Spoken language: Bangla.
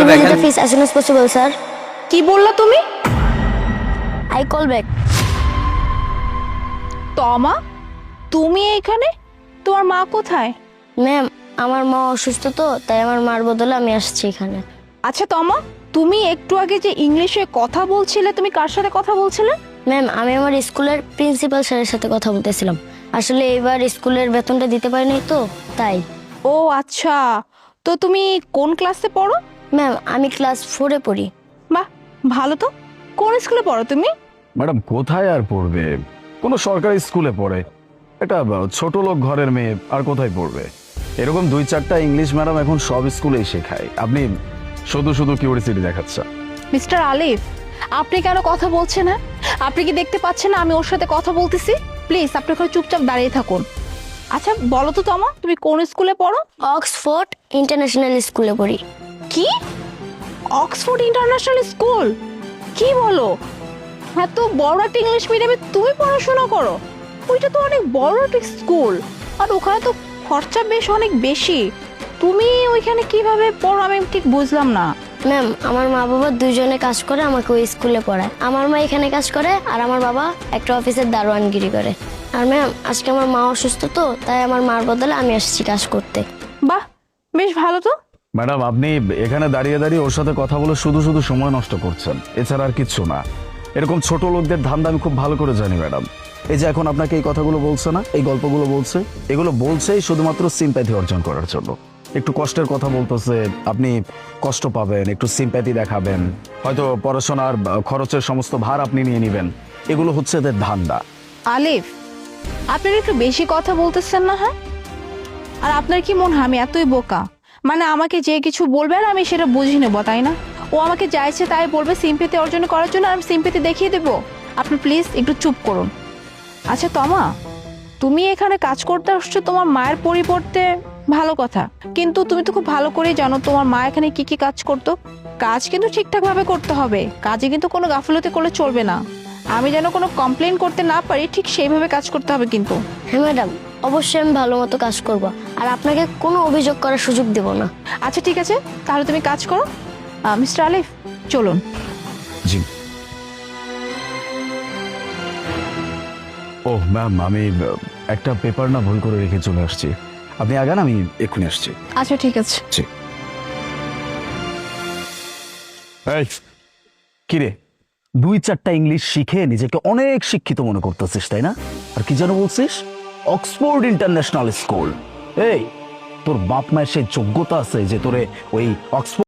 দেখেন fees as soon as possible, sir. কি বললা তুমি? I call back. তমা, তুমি এখানে? তোমার মা কোথায়? ম্যাম, আমার মা অসুস্থ তো, তাই আমার মার বদলে আমি আসছি এখানে। আচ্ছা তমা, তুমি একটু আগে যে ইংলিশে কথা বলছিলে, তুমি কার সাথে কথা বলছিলে? ম্যাম, আমি আমার স্কুলের প্রিন্সিপাল স্যারের সাথে কথা বলতেছিলাম। আসলে এবার স্কুলের বেতনটা দিতে পারিনি তো, তাই। ও আচ্ছা, তো তুমি কোন ক্লাসে পড়ো? ম্যাম, আমি ক্লাস 4-এ পড়ি। বাহ, ভালো তো। কোন স্কুলে পড়ো তুমি? ম্যাডাম কোথায় আর পড়বে, কোনো সরকারি স্কুলে পড়ে। একটা ছোট লোক ঘরের মেয়ে, আর কোথায় পড়বে? এরকম 2-4টা ইংলিশ ম্যাডাম এখন সব স্কুলেই শেখায়। আপনি শুধু শুধু কিউরিসিটি দেখাচ্ছেন। মিস্টার আলিফ, আপনি কেন কথা বলছেন না? আপনি কি দেখতে পাচ্ছেন না আমি ওর সাথে কথা বলতেছি? প্লিজ আপনি ওখানে চুপচাপ দাঁড়িয়ে থাকুন। আচ্ছা বলো তো তমা, তুমি কোন স্কুলে পড়ো? অক্সফোর্ড ইন্টারন্যাশনাল স্কুলে পড়ি। কি? Oxford international school? কি বলো? এত বড় একটা ইংলিশ মিডিয়ামে তুমি পড়াশোনা করো? ওইটা তো অনেক বড় একটা স্কুল, আর ওখানে তো খরচা বেশ অনেক বেশি। তুমি ওইখানে কিভাবে পড়ো আমি ঠিক বুঝলাম না। ম্যাম, আমার মা বাবা দুইজনে কাজ করে, আমাকে ওই স্কুলে পড়ায়। আমার মা এখানে কাজ করে, আর আমার বাবা একটা অফিসের দারোয়ানগিরি করে। আর ম্যাম, আজকে আমার মা অসুস্থ তো, তাই আমার মার বদলে আমি আসছি কাজ করতে। বাহ, বেশ ভালো তো। ম্যাডাম আপনি এখানে দাঁড়িয়ে দাঁড়িয়ে ওর সাথে কথা বলে শুধু শুধু সময় নষ্ট করছেন, এছাড়া আর কিচ্ছু না। এরকম ছোট লোকদের ধান্দা আমি খুব ভালো করে জানি ম্যাডাম। এই যে এখন আপনাকে এই কথাগুলো বলছে না, এই গল্পগুলো বলছে, এগুলো বলছেই শুধুমাত্র সিম্প্যাথি অর্জন করার জন্য। একটু কষ্টের কথা বলতেছে, আপনি কষ্ট পাবেন, একটু সিম্প্যাথি দেখাবেন, হয়তো পড়াশোনার খরচের সমস্ত ভার আপনি নিয়ে নেবেন। এগুলো হচ্ছে এদের ধান্দা। আলিফ, আপনার একটু বেশি কথা বলতেছেন না? হ্যাঁ, আর আপনার কি মনে হয় আমি এতই বোকা? মানে আমাকে যে কিছু বলবে আর আমি সেটা বুঝে নেবো, তাই না? ও আমাকে যা ইচ্ছে তাই বলবে সিম্পেথি অর্জন করার জন্য, আর আমি সিম্পেথি দেখিয়ে দেবো। আপনি প্লিজ একটু চুপ করুন। আচ্ছা তমা, তুমি এখানে কাজ করতে আসছো তোমার মায়ের পরিবর্তে, ভালো কথা, কিন্তু তুমি তো খুব ভালো করেই জানো তোমার মা এখানে কি কি কাজ করতো। কাজ কিন্তু ঠিকঠাক ভাবে করতে হবে, কাজে কিন্তু কোনো গাফিলতি করলে চলবে না। আমি যেন কোনো কমপ্লেন করতে না পারি, ঠিক সেইভাবে কাজ করতে হবে কিন্তু। হ্যাঁ ম্যাডাম, অবশ্যই আমি ভালো মতো কাজ করব, আর আপনাকে কোনো অভিযোগ করার সুযোগ দেব না। আচ্ছা ঠিক আছে, তাহলে তুমি কাজ করো। মিস্টার আলিফ, চলুন। জি। ও ম্যাম, আমি একটা পেপার না ভুল করে রেখে চলে আসছি। আপনি আগান, আমি এক্ষুনি আসছি। আচ্ছা ঠিক আছে। জি। এই কিরে, 2-4টা ইংলিশ শিখে নিজেকে অনেক শিক্ষিত মনে করতেছিস তাই না? আর কি যেন বলছিস, অক্সফোর্ড ইন্টারন্যাশনাল স্কুল। এই তোর বাপ মায়ের সেই যোগ্যতা আছে যে তোরে ওই অক্সফোর্ড